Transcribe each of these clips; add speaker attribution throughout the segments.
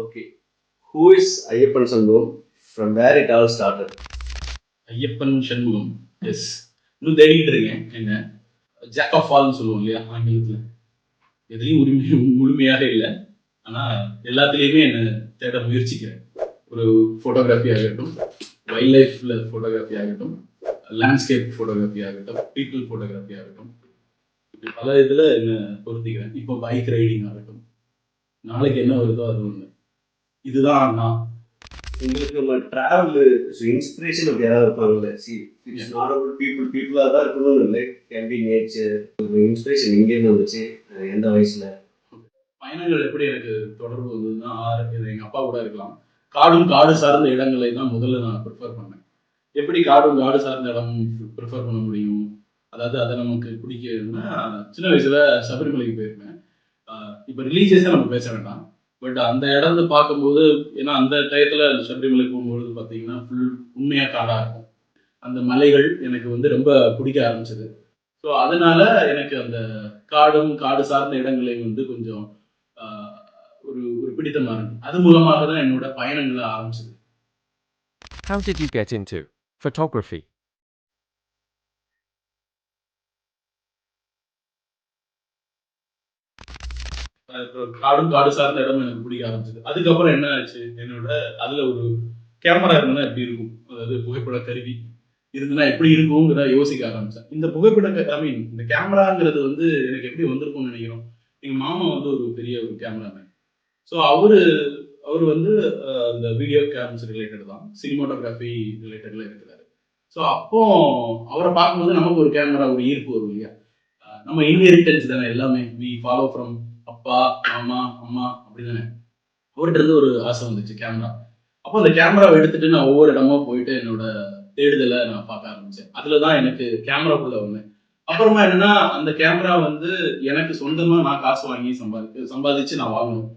Speaker 1: Okay. Who is Ayyappan Shanmugam? From where it all started?
Speaker 2: Ayyappan Shanmugam. Yes, இன்னும் தேடிட்டு இருக்கேன். என்ன ஜாக் ஆஃப் ஆல்னு சொல்லுவோம் இல்லையா ஆங்கிலத்தில். எதுலேயும் முழுமையாக இல்லை, ஆனால் எல்லாத்துலேயுமே என்ன தேட முயற்சிக்கிறேன். ஒரு ஃபோட்டோகிராஃபி ஆகட்டும், வைல்ட் லைஃப்ல ஃபோட்டோகிராஃபி ஆகட்டும், லேண்ட்ஸ்கேப் ஃபோட்டோகிராஃபி ஆகட்டும், பீப்புள் ஃபோட்டோகிராஃபி ஆகட்டும், இப்படி பல இதில் என்ன பொருத்திக்கிறேன். இப்போ பைக் ரைடிங் ஆகட்டும், நாளைக்கு என்ன வருதோ அது ஒன்று. இதுதான் நான்.
Speaker 1: உங்களுக்கு நம்ம ட்ராவல் இன்ஸ்பிரேஷன் அப்படி யாராவது இருப்பாங்கல்ல? சி இட்ஸ் நாட் அபவுட் பீப்புளாக தான் இருக்கணும்னு இல்லை, கேன் பி நேச்சர். இன்ஸ்பிரேஷன் எங்கேருந்து வந்துச்சு, எந்த வயசுல?
Speaker 2: பயணங்கள் எப்படி எனக்கு தொடர்பு வந்ததுன்னா, இது எங்கள் அப்பா கூட இருக்கலாம். காடு சார்ந்த இடங்களை தான் முதல்ல நான் ப்ரிஃபர் பண்ணேன். எப்படி காடு சார்ந்த இடம் ப்ரிஃபர் பண்ண முடியும், அதாவது அதை நமக்கு பிடிக்குதுன்னா, சின்ன வயசுல சபரிமலைக்கு போயிருக்கேன். இப்போ ரிலீஜியஸாக நம்ம பேச வேண்டாம், பட் அந்த இடத்த பார்க்கும்போது, ஏன்னா அந்த டயத்தில் சபரிமலை போகும்பொழுது பார்த்தீங்கன்னா ஃபுல் உண்மையாக காடாக இருக்கும். அந்த மலைகள் எனக்கு வந்து ரொம்ப பிடிக்க ஆரம்பிச்சது. ஸோ அதனால எனக்கு அந்த காடு சார்ந்த இடங்களை வந்து கொஞ்சம் ஒரு ஒரு பிடித்தமாக இருக்கு. அது மூலமாக தான் என்னோட பயணங்களை ஆரம்பிச்சது.
Speaker 3: How did you get into photography?
Speaker 2: காடு சார்ந்த இடம் எனக்கு பிடிக்க ஆரம்பிச்சது. அதுக்கப்புறம் என்ன ஆச்சு, என்னோட அதுல ஒரு கேமரா இருந்தா எப்படி இருக்கும், அதாவது புகைப்பட கருவி இருந்துன்னா எப்படி இருக்கும்ங்கிற யோசிக்க ஆரம்பிச்சேன். இந்த இந்த கேமராங்கிறது வந்து எனக்கு எப்படி வந்திருக்கும்னு நினைக்கிறோம். எங்க மாமா வந்து ஒரு பெரிய ஒரு கேமராமேன். ஸோ அவரு வந்து இந்த வீடியோ கேம்ஸ் ரிலேட்டட் தான், சினிமாட்டோகிராஃபி ரிலேட்டட்ல இருக்கிறாரு. ஸோ அப்போ அவரை பார்க்கும்போது நமக்கு ஒரு கேமரா ஒரு ஈர்ப்பு வரும் இல்லையா. நம்ம இன்ஹெரிட்டன்ஸ் தானே எல்லாமே, வி ஃபாலோ ஃப்ரம் அப்பா, மாமா, அம்மா, அப்படிதானே. அவர்கிட்ட இருந்து ஒரு ஆசை வந்துச்சு கேமரா. அப்போ அந்த கேமராவை எடுத்துட்டு நான் ஒவ்வொரு இடமா போயிட்டு என்னோட தேடுதலை நான் பார்க்க ஆரம்பிச்சேன். அதுலதான் எனக்கு கேமராக்குள்ள வந்தேன். அப்புறமா என்னன்னா, அந்த கேமரா வந்து எனக்கு சொந்தமா நான் காசு வாங்கி சம்பாதிச்சு நான் வாங்கணும்.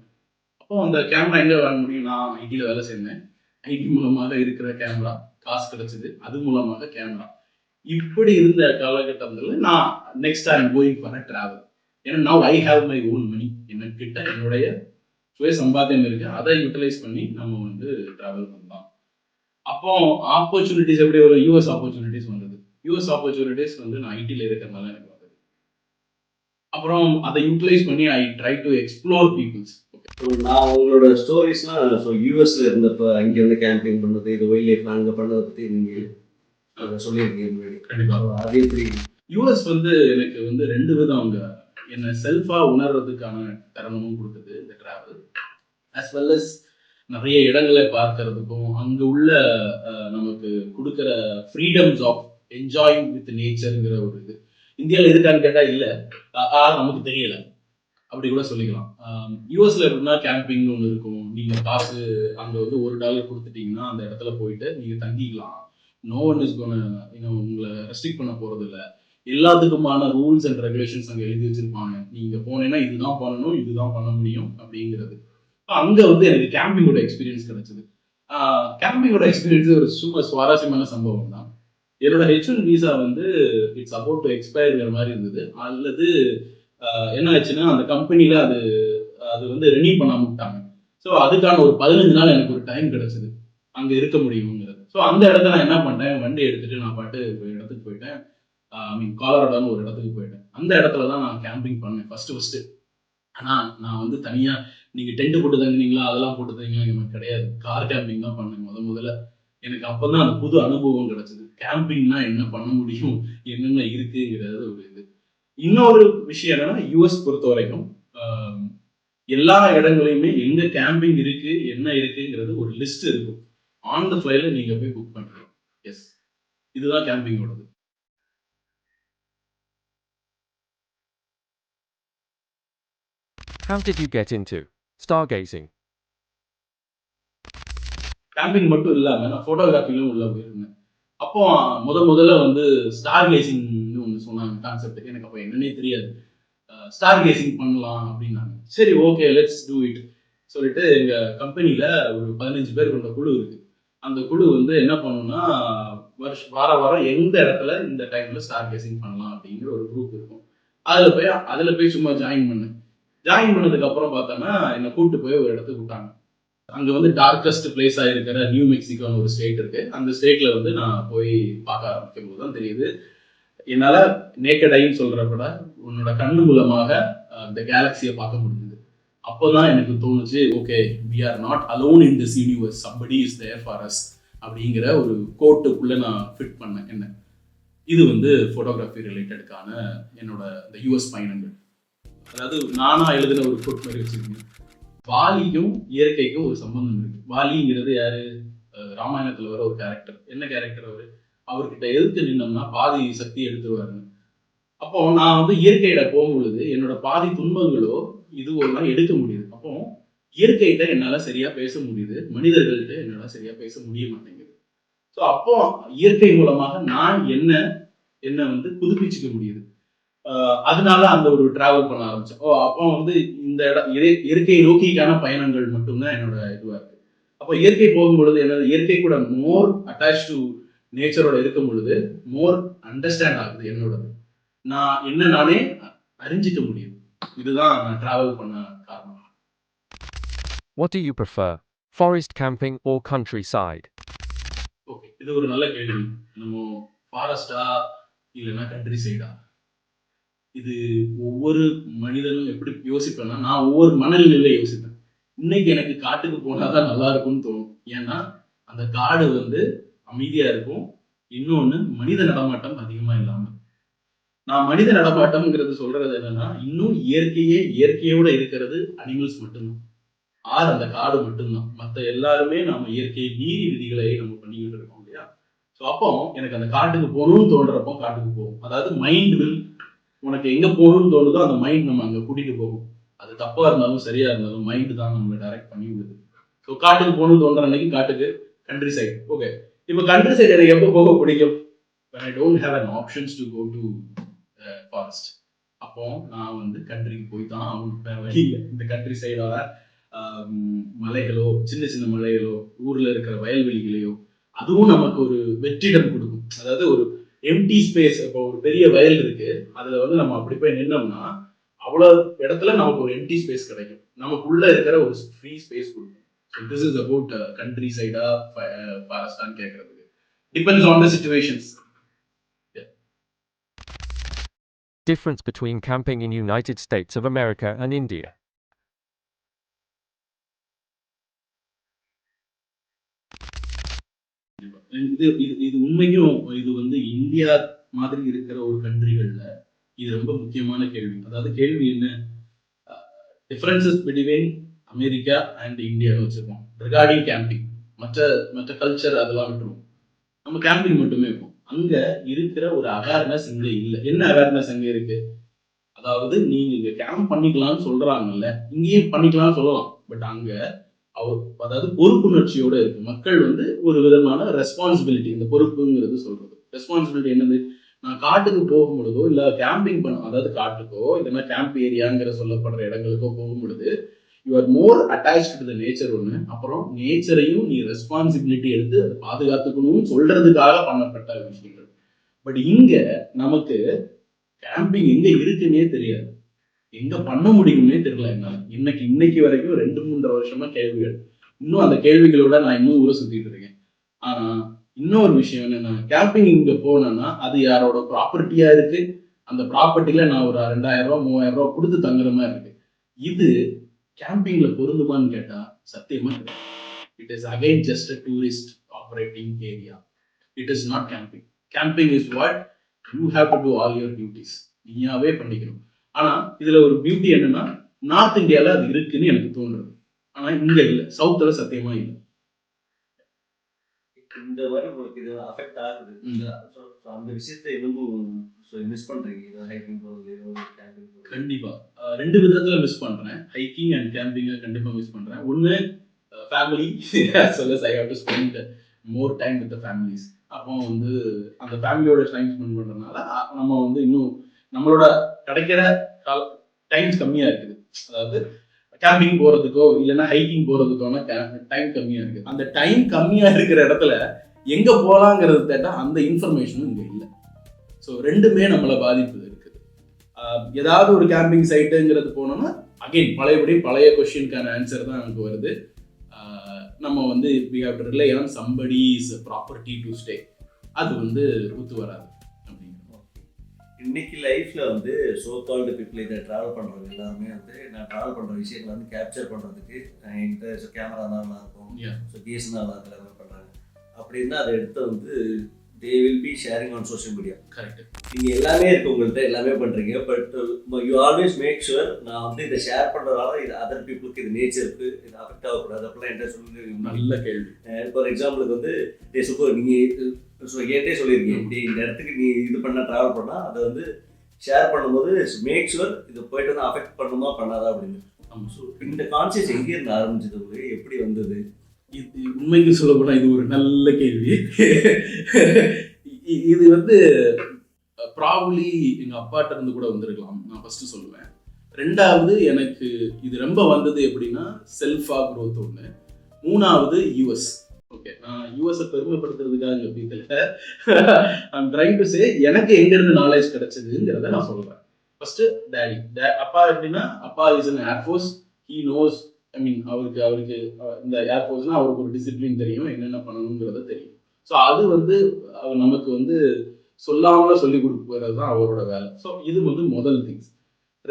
Speaker 2: அப்போ அந்த கேமரா எங்க வாங்க முடியும், நான் ஐடியில் வேலை செய்தேன். ஐடி மூலமாக இருக்கிற கேமரா காசு கிடைச்சது, அது மூலமாக கேமரா. இப்படி இருந்த காலகட்டத்தில் நான் next I am going for a travel. ஏன்னா now I have my own money, என்னகிட்ட என்னுடைய சுய சம்பாத்தியம் இருக்கு, அதை யூட்டிலைஸ் பண்ணி நம்ம வந்து டிராவல் பண்ணலாம். அப்போ ஆப்பர்ச்சுனிட்டிஸ் எப்படி ஒரு யூஎஸ் ஆப்பர்ச்சுனிட்டிஸ் வந்தது. யூஎஸ் ஆப்பர்ச்சுனிட்டிஸ் வந்து நான் ஐடியில் இருக்கிறதுனால எனக்கு வந்தது. அப்புறம் அதை யூட்டிலைஸ் பண்ணி I try to explore peoples.
Speaker 1: நான் உங்களோட ஸ்டோரிஸ்லாம் யூஎஸ்ல இருந்தப்ப அங்கே வந்து கேம்பிங் பண்ணது, இது வைல்ட் லைஃப் அங்கே பண்ணதை பற்றி நீங்கள் சொல்லியிருக்கீங்க.
Speaker 2: கண்டிப்பாக
Speaker 1: அது எப்படி?
Speaker 2: யூஎஸ் வந்து எனக்கு வந்து ரெண்டு விதம் அவங்க என்னை செல்ஃபாக உணர்றதுக்கான தருணமும் கொடுத்தது இந்த டிராவல், அஸ் வெல் அஸ் நிறைய இடங்களை பார்க்கறதுக்கும் அங்கே உள்ள நமக்கு கொடுக்குற ஃப்ரீடம்ஸ் ஆஃப் என்ஜாயிங் வித் நேச்சருங்கிற ஒரு இது. இந்தியாவில் இருக்கான்னு கேட்டால் இல்லை, நமக்கு தெரியல, அப்படி கூட சொல்லிக்கலாம். யூஎஸ்ல எப்படின்னா கேம்பிங்னு ஒன்று இருக்கும். நீங்கள் காசு அங்கே வந்து $1 கொடுத்துட்டீங்கன்னா அந்த இடத்துல போயிட்டு நீங்கள் தங்கிக்கலாம். நோ ஒன் இஸ் கோன உங்களை ரெஸ்ட்ரிக்ட் பண்ண போகிறது இல்லை. எல்லாத்துக்குமான ரூல்ஸ் அண்ட் ரெகுலேஷன்ஸ் அங்கே எழுதி வச்சிருப்பாங்க. நீங்கள் போனீங்கன்னா இதுதான் பண்ணணும், இதுதான் பண்ண முடியும் அப்படிங்கிறது. அங்கே வந்து எனக்கு கேம்பிங்கோட எக்ஸ்பீரியன்ஸ் கிடைச்சது. கேம்பிங்கோட எக்ஸ்பீரியன்ஸ் ஒரு சூப்பர் சுவாரஸ்யமான சம்பவம் தான். என்னோட H1 விசா வந்து இட்ஸ் அபவுட் டு எக்ஸ்பயர்ங்கிற மாதிரி இருந்தது. அல்லது என்ன ஆச்சுன்னா, அந்த கம்பெனியில் அது வந்து ரெனியூ பண்ணாம விட்டாங்க. ஸோ அதுக்கான ஒரு 15 நாள் எனக்கு ஒரு டைம் கிடைச்சது அங்கே இருக்க முடியுங்கிறது. ஸோ அந்த இடத்துல நான் என்ன பண்ணேன், வண்டி எடுத்துட்டு நான் பாட்டு ஒரு இடத்துக்கு போயிட்டேன். காலராடோன்னு ஒரு இடத்துக்கு போயிட்டேன். அந்த இடத்துல தான் நான் கேம்பிங் பண்ணேன் ஃபர்ஸ்ட். ஆனால் நான் வந்து தனியாக நீங்கள் டென்ட் போட்டு தங்கினீங்களா, அதெல்லாம் போட்டு தங்கிங்களா எனக்கு கிடையாது. கார் கேம்பிங் தான் பண்ணேன் முதல்ல. எனக்கு அப்போ தான் அந்த புது அனுபவம் கிடைச்சது. கேம்பிங்னா என்ன பண்ண முடியும், என்னென்ன இருக்குங்கிறது ஒரு இது. இன்னொரு விஷயம் என்னன்னா, யூஎஸ் பொறுத்த வரைக்கும் எல்லா இடங்களையுமே எங்க கேம்பிங் இருக்கு, என்ன இருக்குங்கிறது ஒரு லிஸ்ட் இருக்கும். ஆன் த ஃப்ளைல நீங்க போய் புக் பண்றீங்க. எஸ், இதுதான் கேம்பிங்கோடது.
Speaker 3: How did you get into stargazing?
Speaker 2: Camping மட்டும் இல்லாம நான் போட்டோகிராஃபிலும் உள்ள போயிருந்தேன். அப்போ முதல்ல வந்து ஸ்டார் கேசிங்னு ஒன்று சொன்னாங்க கான்செப்ட். எனக்கு அப்போ என்னன்னே தெரியாது. ஸ்டார் கேசிங் பண்ணலாம் அப்படின்னாங்க. சரி, ஓகே, லெட்ஸ் டூ இட் சொல்லிட்டு எங்க கம்பெனியில ஒரு 15 பேர் கொண்ட குழு இருக்கு. அந்த குழு வந்து என்ன பண்ணணும்னா, வாரம் எந்த இடத்துல இந்த டைம்ல ஸ்டார் கேசிங் பண்ணலாம் அப்படிங்கிற ஒரு குரூப் இருக்கும். அதுல போய் சும்மா ஜாயின் பண்ணேன். ஜாயின் பண்ணதுக்கு அப்புறம் பார்த்தோன்னா என்னை கூப்பிட்டு போய் ஒரு இடத்துக்கு விட்டாங்க. அங்கே வந்து டார்க்கஸ்ட் பிளேஸாக இருக்கிற நியூ மெக்சிகோன்னு ஒரு ஸ்டேட் இருக்கு. அந்த ஸ்டேட்ல வந்து நான் போய் பார்க்க ஆரம்பிக்கும் போது தான் தெரியுது, என்னால நேக்கட் ஐன்னு சொல்ற விட உன்னோட கண்ணு மூலமாக இந்த கேலக்சியை பார்க்க முடியுது. அப்போதான் எனக்கு தோணுச்சு, okay we are not alone in this universe, somebody is there for us அப்படிங்கிற ஒரு கோட்டுக்குள்ள நான் ஃபிட் பண்ணேன். என்ன இது வந்து ஃபோட்டோகிராஃபி ரிலேட்டடுக்கான என்னோட இந்த யூஎஸ் பயணங்கள். அதாவது நானா எழுதின ஒரு கோட் மாதிரி வச்சிருக்கேன். வாலிக்கும் இயற்கைக்கும் ஒரு சம்பந்தம் இருக்கு. வாலிங்கிறது யாரு? ராமாயணத்துல வர ஒரு கேரக்டர். என்ன கேரக்டர் அவரு? அவர்கிட்ட எதிர்த்து நின்னோம்னா பாதி சக்தி எடுத்துருவாருன்னு. அப்போ நான் வந்து இயற்கையிட போகும்பொழுது என்னோட பாதி துன்பங்களோ இதுவெல்லாம் எடுக்க முடியுது. அப்போ இயற்கைகிட்ட என்னால சரியா பேச முடியுது, மனிதர்கள்ட்ட என்னால சரியா பேச முடிய மாட்டேங்குது. ஸோ அப்போ இயற்கை மூலமாக நான் என்ன வந்து புதுப்பிச்சுக்க முடியுது. அதனால அந்த ஒரு டிராவல் பண்ண ஆரம்பிச்சேன். அப்போ வந்து இந்த இயற்கையை நோக்கிக்கான பயணங்கள் மட்டும்தான் என்னோட இதுவா இருக்கு. அப்போ இயற்கை போகும்பொழுது என்னது, இயற்கை கூட மோர் அட்டாச் டு நேச்சரோட இருக்கும் பொழுது மோர் அண்டர்ஸ்டாண்ட் ஆகுது. என்னோடது நான் நானே அறிஞ்சிக்க முடியுது. இதுதான் நான் டிராவல் பண்ண காரணம்.
Speaker 3: What do you prefer, forest camping or countryside?
Speaker 2: Okay, இது ஒரு நல்ல கேள்வி. நம்ம ஃபாரஸ்டா இல்லைன்னா கண்ட்ரி சைடா, இது ஒவ்வொரு மனிதனும் எப்படி யோசிப்பேன்னா, நான் ஒவ்வொரு மனநிலையில யோசிப்பேன். இன்னைக்கு எனக்கு காட்டுக்கு போனாதான் நல்லா இருக்கும்னு தோணும். ஏன்னா அந்த காடு வந்து அமைதியா இருக்கும். இன்னொன்னு மனித நடமாட்டம் அதிகமா இல்லாம. நான் மனித நடமாட்டம்ங்கிறது சொல்றது என்னன்னா, இன்னும் இயற்கையோட இருக்கிறது அனிமல்ஸ் மட்டும்தான், அந்த காடு மட்டும்தான். மற்ற எல்லாருமே நம்ம இயற்கையை மீறி விதிகளை நம்ம பண்ணிக்கிட்டு இருக்கோம் இல்லையா? ஸோ அப்போ எனக்கு அந்த காட்டுக்கு போகணும்னு தோன்றப்போ காட்டுக்கு போகும். அதாவது மைண்ட் வில், உனக்கு எங்க போகணும்னு தோணுதோ அந்த மைண்ட் நம்ம அங்க கூட்டிட்டு போகும். அது தப்பா இருந்தாலும் சரியா இருந்தாலும் மைண்டு தான் நம்மளை டைரக்ட் பண்ணி விடுது. ஸோ காட்டுக்கு போகணும்னு தோன்ற அன்னைக்கு காட்டுக்கு, கண்ட்ரி சைடு. ஓகே, இப்போ கண்ட்ரி சைடு எனக்கு எப்போ போக பிடிக்கும்? when I don't have an options to go to forest. அப்போ நான் வந்து கண்ட்ரிக்கு போய் தான் வேற வழி இல்லை. இந்த கண்ட்ரி சைடோட மலைகளோ, சின்ன சின்ன மலைகளோ, ஊர்ல இருக்கிற வயல்வெளிகளையோ, அதுவும் நமக்கு ஒரு வெற்றிடம் கொடுக்கும். அதாவது ஒரு எம்டி ஸ்பேஸ். இப்போ ஒரு பெரிய வயல் இருக்கு, அதுல வந்து நம்ம அப்படி போய் நின்னோம்னா அவ்வளவு இடத்துல நமக்கு ஒரு எம்டி ஸ்பேஸ் கிடைக்கும். நமக்குள்ள இருக்கிற ஒரு ஃப்ரீ ஸ்பேஸ் கொடுக்கும். So this is about country சைடா ஃபாரஸ்டான்னு கேட்கறதுக்கு depends on the situations.
Speaker 3: Difference between camping in United States of America and India.
Speaker 2: இது உண்மைக்கும் இது வந்து இந்தியா மாதிரி இருக்கிற ஒரு கண்ட்ரிகள்ல இது ரொம்ப முக்கியமான கேள்வி. அதாவது கேள்வி என்ன, டிஃபரன்சஸ் பிட்வீன் அமெரிக்கா அண்ட் இந்தியான்னு வச்சிருக்கோம் ரிகார்டிங் கேம்பிங். மற்ற கல்ச்சர் அதெல்லாம் விட்டுருவோம், நம்ம கேம்பிங் மட்டுமே இருக்கும். அங்க இருக்கிற ஒரு அவேர்னஸ் இங்க இல்லை. என்ன அவேர்னஸ் அங்க இருக்கு? அதாவது நீங்க இங்க கேம்ப் பண்ணிக்கலாம்னு சொல்றாங்கல்ல, இங்கேயும் பண்ணிக்கலாம்னு சொல்லலாம். பட் அங்க அதாவது பொறுப்புணர்ச்சியோட இருக்கு. மக்கள் வந்து ஒரு விதமான ரெஸ்பான்சிபிலிட்டி, இந்த பொறுப்புங்கிறது சொல்றது ரெஸ்பான்சிபிலிட்டி என்னது, நான் காட்டுக்கு போகும் பொழுதோ இல்ல கேம்பிங் அதாவது காட்டுக்கோ இல்லைன்னா கேம்ப் ஏரியாங்கிற சொல்லப்படுற இடங்களுக்கோ போகும் பொழுது you are more attached to the nature. ஒன்று, அப்புறம் நேச்சரையும் நீ ரெஸ்பான்சிபிலிட்டி எடுத்து அதை பாதுகாத்துக்கணும்னு சொல்றதுக்காக பண்ணப்பட்ட விஷயங்கள். பட் இங்க நமக்கு கேம்பிங் எங்க இருக்குன்னே தெரியாது, எங்க பண்ண முடியும்னே தெரியல. என்னால இன்னைக்கு வரைக்கும் 2-3 வருஷமா கேள்விகள், இன்னும் அந்த கேள்விகளோட நான் இன்னும் ஊரை சுத்திட்டு இருக்கேன். ஆனா இன்னொரு விஷயம் என்னன்னா, கேம்பிங் இங்க போனேன்னா அது யாரோட ப்ராப்பர்ட்டியா இருக்கு, அந்த ப்ராப்பர்ட்டில நான் ஒரு 2000 ரூபாய் 3000 ரூபாய் கொடுத்து தங்குற மாதிரி இருக்கு. இது கேம்பிங்ல பொருந்துமான்னு கேட்டா சத்தியமா கிடையாது. It is again just a tourist operating area. It is not camping. Camping is what you have to do all your duties. நீயாவே பண்ணிக்கணும். ஆனா இதுல ஒரு பியூட்டி என்னன்னா, நார்த் இந்தியால அது இருக்குன்னு எனக்கு தோணுது. ஆனா இங்க இல்ல, சவுத்துல சத்தியமா இல்லை.
Speaker 1: இந்த மாதிரி உங்களுக்கு இது அஃபெக்ட் ஆகுது, அந்த விஷயத்தை இன்னும் மிஸ் பண்றீங்க ஹைக்கிங் போகிறது, கேம்பிங் போகிறது? கண்டிப்பா
Speaker 2: 2 விதத்துல மிஸ் பண்றேன். ஹைக்கிங் அண்ட் கேம்பிங்கை கண்டிப்பா மிஸ் பண்றேன். ஒன்னு family, as well as I have to spend more time with the families. அப்போ வந்து அந்த ஃபேமிலியோட டைம் ஸ்பெண்ட் பண்றதுனால நம்ம வந்து இன்னும் நம்மளோட கிடைக்கிற டைம் கம்மியா இருக்குது. அதாவது கேம்பிங் போறதுக்கோ இல்லைன்னா ஹைக்கிங் போறதுக்கான டைம் கம்மியா இருக்கு. அந்த டைம் கம்மியா இருக்கிற இடத்துல எங்க போலாங்கிறது கேட்டா அந்த இன்ஃபர்மேஷனும் இங்க இல்லை. ஸோ ரெண்டுமே நம்மளை பாதிப்பு இருக்குது. ஏதாவது ஒரு கேம்பிங் சைட்டுங்கிறது போனோம்னா அகெயின் பழைய கொஸ்டினுக்கான ஆன்சர் தான் நமக்கு வருது. நம்ம வந்து we have to rely on somebody's property to stay. அது வந்து ஒத்து வராது அப்படிங்கிறது.
Speaker 4: இன்னைக்கு லைஃப்ல வந்து சோ கால்டு பீப்புள் இதை ட்ராவல் பண்றவங்க எல்லாருமே வந்து நான் ட்ராவல் பண்ற விஷயங்களை வந்து கேப்சர் பண்றதுக்கு என்கிட்ட கேமரா தான் நல்லா இருக்கும்,
Speaker 2: Yeah.
Speaker 4: ஸோ கேஸ் நல்லா எல்லாமே பண்றாங்க. அப்படின்னா அதை எடுத்து வந்து they will be sharing on social media.
Speaker 2: Correct.
Speaker 4: நீங்க எல்லாமே இருக்கு உங்கள்கிட்ட, எல்லாமே பண்றீங்க, but you always make sure நான் வந்து இதை ஷேர் பண்றதால இது அதர் பீப்புளுக்கு இது நேச்சருக்கு இது அஃபெக்ட் ஆகக்கூடாது அப்படிலாம் என்கிட்ட சொல்லி.
Speaker 2: நல்ல கேள்வி.
Speaker 4: ஃபார் எக்ஸாம்பிளுக்கு வந்து சூப்பர் நீங்கள் என்கிட்டே சொல்லியிருக்கீங்க இப்படி இந்த இடத்துக்கு நீ இது பண்ண ட்ராவல் பண்ணால் அதை வந்து ஷேர் பண்ணும்போது மேக் ஷுவர் இது போயிட்டு வந்து அஃபெக்ட் பண்ணுமா பண்ணாதா அப்படின்னு. ஸோ இந்த கான்சியஸ் எங்கேருந்து ஆரம்பிச்சது உங்களுக்கு, எப்படி வந்தது?
Speaker 2: இது உண்மைக்கு சொல்ல போனா இது ஒரு நல்ல கேள்வி. இது வந்து ப்ராபப்ளி எங்க அப்பாட்ட இருந்து கூட வந்திருக்கலாம், நான் ஃபர்ஸ்ட் சொல்லுவேன். ரெண்டாவது எனக்கு இது ரொம்ப வந்தது எப்படின்னா செல்ஃபா growth ஒன்று. மூணாவது யூஎஸ். ஓகே, நான் யூஎஸ்ஐ பெருமைப்படுத்துறதுக்காக இங்க பீக்கல, ஐம் ட்ரைங் டு சே எனக்கு எங்க இருந்து நாலேஜ் கிடைச்சதுங்கிறத நான் சொல்றேன். ஃபர்ஸ்ட் டேடி, அப்பா எப்படின்னா அப்பா is in air force, he knows, I mean அவருக்கு இந்த ஏர்ஃபோர்ஸ்னா அவருக்கு ஒரு டிசிப்ளின் தெரியும், என்னென்ன பண்ணணுங்கிறத தெரியும். ஸோ அது வந்து அவர் நமக்கு வந்து சொல்லாமல சொல்லி கொடுக்குறது தான் அவரோட வேலை. ஸோ இது வந்து முதல் திங்ஸ்.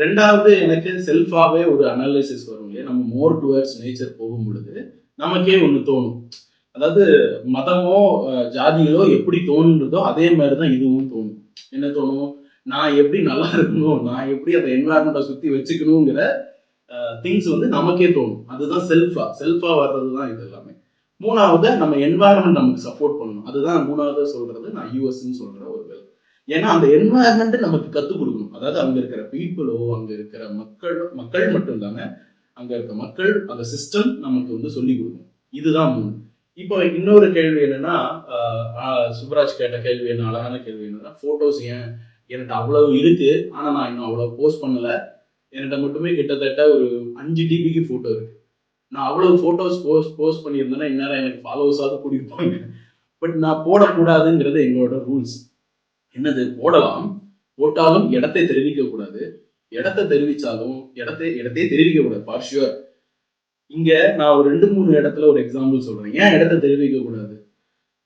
Speaker 2: ரெண்டாவது எனக்கு செல்ஃபாவே ஒரு அனாலிசிஸ் வரும் இல்லையா, நம்ம மோர் டுவர்ட்ஸ் நேச்சர் போகும் பொழுது நமக்கே ஒன்று தோணும். அதாவது மதமோ ஜாதிகளோ எப்படி தோணுன்றதோ அதே மாதிரி தான் இதுவும் தோணும். என்ன தோணும், நான் எப்படி நல்லா இருக்கணும், நான் எப்படி அந்த என்வாயர்மெண்ட்டை சுற்றி வச்சுக்கணுங்கிற திங்ஸ் வந்து நமக்கே தோணும். அதுதான் செல்ஃபா வர்றது தான் இது எல்லாமே. மூணாவது நம்ம என்வாயர்மெண்ட் நமக்கு சப்போர்ட் பண்ணணும். அதுதான் மூணாவது சொல்றது நான் யூஎஸ்ன்னு சொல்ற ஒரு வேலை. ஏன்னா அந்த என்வாயர்மெண்ட் நமக்கு கற்றுக் கொடுக்கணும். அதாவது அங்க இருக்கிற பீப்புளோ அங்க இருக்கிற மக்கள் மட்டும் இல்லாம அங்க இருக்க மக்கள் அந்த சிஸ்டம் நமக்கு வந்து சொல்லி கொடுக்கணும். இதுதான் மூணு. இப்போ இன்னொரு கேள்வி என்னன்னா, சுப்ராஜ் கேட்ட கேள்வி என்ன அழகான கேள்வி என்னன்னா, போட்டோஸ் ஏன் எனக்கு அவ்வளவு இருக்கு ஆனா நான் இன்னும் அவ்வளவு போஸ்ட் பண்ணல. என்கிட்ட மட்டுமே கிட்டத்தட்ட ஒரு 5 டிபிக்கு போட்டோ இருக்கு. நான் அவ்வளவு போட்டோஸ் போஸ்ட் பண்ணியிருந்தேன்னா இந்நேரம் எனக்கு ஃபாலோவர்ஸாவது கூட்டியிருப்பாங்க. பட் நான் போடக்கூடாதுங்கிறது எங்களோட ரூல்ஸ். என்னது, போட்டாலும் இடத்தை தெரிவிக்க கூடாது, இடத்தை தெரிவிச்சாலும் இடத்தையே தெரிவிக்க கூடாது ஃபார் ஷுவர். இங்க நான் ஒரு 2-3 இடத்துல ஒரு எக்ஸாம்பிள் சொல்றேன். ஏன் இடத்தை தெரிவிக்க கூடாது?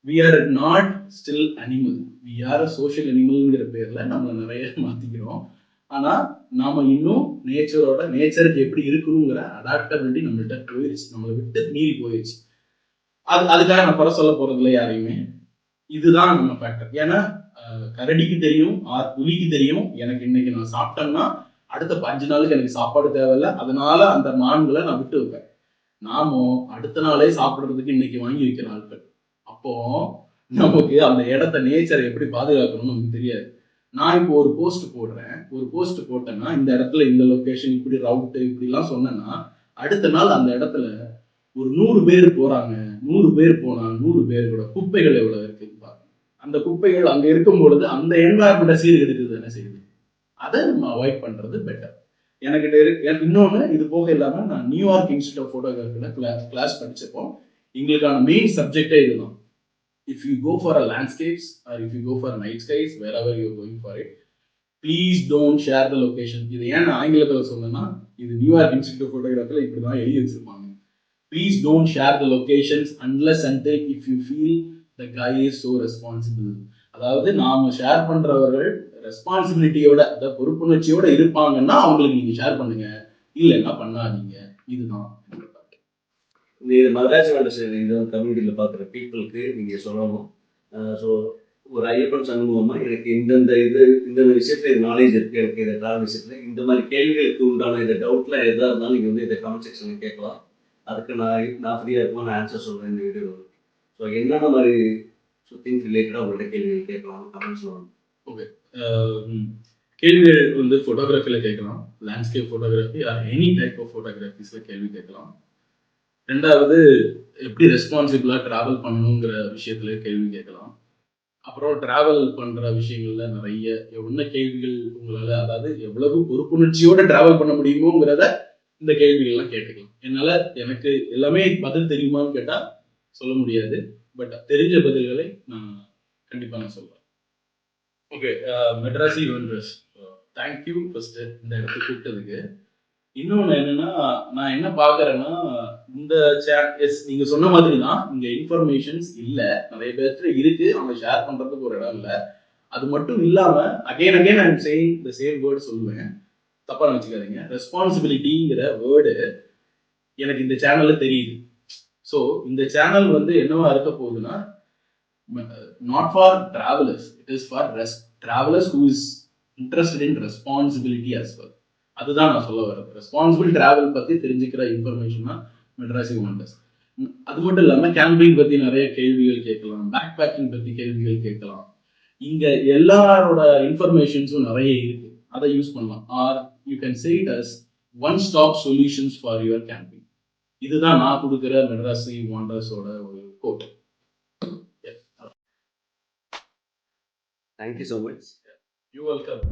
Speaker 2: we are not still animal, we are a social animalங்கிற பேர்ல நம்ம நிறைய மாத்திக்கிறோம். ஆனா நாம இன்னும் நேச்சருக்கு எப்படி இருக்கணுங்கிற அடாப்டபிலிட்டி நம்மள்கிட்ட போயிடுச்சு, நம்மளை விட்டு மீறி போயிடுச்சு. அதுக்காக நான் குறை சொல்ல போறது இல்லை யாரையுமே. இதுதான் நம்ம ஃபேக்டர். ஏன்னா கரடிக்கு தெரியும், புலிக்கு தெரியும் எனக்கு இன்னைக்கு நான் சாப்பிட்டேன்னா அடுத்த 5 நாளுக்கு எனக்கு சாப்பாடு தேவையில்லை, அதனால அந்த மான்களை நான் விட்டு வைப்பேன். நாமும் அடுத்த நாளே சாப்பிடுறதுக்கு இன்னைக்கு வாங்கி வைக்கிற ஆட்கள். அப்போ நமக்கு அந்த இடத்த நேச்சரை எப்படி பாதுகாக்கணும்னு நமக்கு தெரியாது. நான் இப்போ ஒரு போஸ்ட் போட்டேன்னா இந்த இடத்துல இந்த லொகேஷன் இப்படி ரவுட்டு இப்படிலாம் சொன்னேன்னா அடுத்த நாள் அந்த இடத்துல ஒரு 100 பேர் போறாங்க, 100 பேர் போனா 100 பேரோட குப்பைகள் எவ்வளவு இருக்கு பாருங்க. அந்த குப்பைகள் அங்க இருக்கும் பொழுது அந்த என்வாயர்மெண்ட்டை சீர்கெடுக்குது என்ன செய்யுது, அதை நம்ம அவாய்ட் பண்றது பெட்டர். எனக்கிட்ட இருக்கு. இன்னொன்று இது போக இல்லாம நான் நியூயார்க் இன்ஸ்டியூட் ஆஃப் போட்டோகிராஃபில கிளாஸ் படிச்சப்போ எங்களுக்கான மெயின் சப்ஜெக்டே இதுதான். If you go for a landscapes or if you go for night skies, wherever you're going for it, please don't share the location. இது ஏன் ஆங்கிலத்தில் சொன்னேன்னா, இது நியூயார்க் இன்ஸ்டியூட் ஆஃப் போட்டோகிராஃபில இப்படிதான் எழுதி வச்சிருப்பாங்க. Please don't share the locations unless until if you feel the guy is so responsible. அதாவது நாம ஷேர் பண்றவர்கள் ரெஸ்பான்சிபிலிட்டியோட, அந்த பொறுப்புணர்ச்சியோட இருப்பாங்கன்னா அவங்களுக்கு நீங்க ஷேர் பண்ணுங்க, இல்லைன்னா பண்ணாதீங்க. இதுதான்
Speaker 4: இது மதராஜ் வேண்டர் இது கம்யூனிட்டியில் பார்க்குற பீப்புளுக்கு நீங்கள் சொல்லணும். ஸோ ஒரு ஐயப்பன் சமூகமாக எனக்கு இந்த விஷயத்தில் இது நாலேஜ் இருக்குது, எனக்கு இதை ட்ராவல் விஷயத்தில் இந்த மாதிரி கேள்விகளுக்கு உண்டான இந்த டவுட்லாம் எதாக இருந்தாலும் நீங்கள் வந்து இதை கமெண்ட் செக்ஷனில் கேட்கலாம். அதுக்கு நான் ஃப்ரீயாக இருக்கும்போது நான் ஆன்சர் சொல்கிறேன் இந்த வீடியோவில். ஸோ என்னென்ன மாதிரி திங்ஸ் ரிலேட்டடாக உங்கள்கிட்ட கேள்விகள் கேட்கலாம் கமெண்ட்ஸில் வந்து.
Speaker 2: ஓகே, கேள்விகள் வந்து ஃபோட்டோகிராஃபியில் கேட்கலாம், landscape photography or any type of ஃபோட்டோகிராஃபிஸில் கேள்வி கேட்கலாம். ரெண்டாவது எப்படி ரெஸ்பான்சிபிளாக ட்ராவல் பண்ணணுங்கிற விஷயத்துல கேள்வி கேட்கலாம். அப்புறம் ட்ராவல் பண்ணுற விஷயங்கள்ல நிறைய என்ன கேள்விகள் உங்களால், அதாவது எவ்வளவு பொறுப்புணர்ச்சியோட ட்ராவல் பண்ண முடியுமோங்கிறத இந்த கேள்விகள்லாம் கேட்டுக்கலாம். எனக்கு எல்லாமே பதில் தெரியுமான்னு கேட்டால் சொல்ல முடியாது, பட் தெரிஞ்ச பதில்களை நான் கண்டிப்பாக நான் சொல்கிறேன். Okay, Materazzi vendors, thank you first இந்த இடத்துக்கு கூப்பிட்டதுக்கு. இன்னொன்று என்னன்னா, நான் என்ன பார்க்குறேன்னா இந்த எஸ் நீங்க சொன்ன மாதிரி தான் இங்க இன்ஃபர்மேஷன்ஸ் இல்ல, நிறைய பேர்த்துல இருக்கு, அவங்க ஷேர் பண்றதுக்கு ஒரு இடம் இல்ல. அது மட்டும் இல்லாம again I am saying the same word சொல்லுவேன், தப்பா நினைச்சுக்காதீங்க. ரெஸ்பான்சிபிலிட்டிங்கிற வேர்டு எனக்கு இந்த சேனல்ல தெரியுது. ஸோ இந்த சேனல் வந்து என்னவா இருக்க போகுதுன்னா, not for travellers, it is for travellers who is interested in responsibility as well. அதுதான் நான் சொல்ல வரது. ரெஸ்பான்சிபிள் டிராவல் பத்தி தெரிஞ்சுக்கிற இன்ஃபர்மேஷன் தான் மெட்ராசி ஒண்டர்ஸ். அது மட்டும் இல்லாம கேம்பிங் பத்தி நிறைய கேள்விகள் கேட்கலாம், பேக் பேக்கிங் பத்தி கேள்விகள் கேட்கலாம். இங்க எல்லாரோட இன்ஃபர்மேஷன்ஸும் நிறைய இருக்கு, அதை யூஸ் பண்ணலாம். Or you can say it as one stop solutions for your camping. இதுதான் நான் கொடுக்குற மெட்ராசி வாண்டர்ஸோட ஒரு quote.
Speaker 1: Thank you so much.
Speaker 2: You welcome.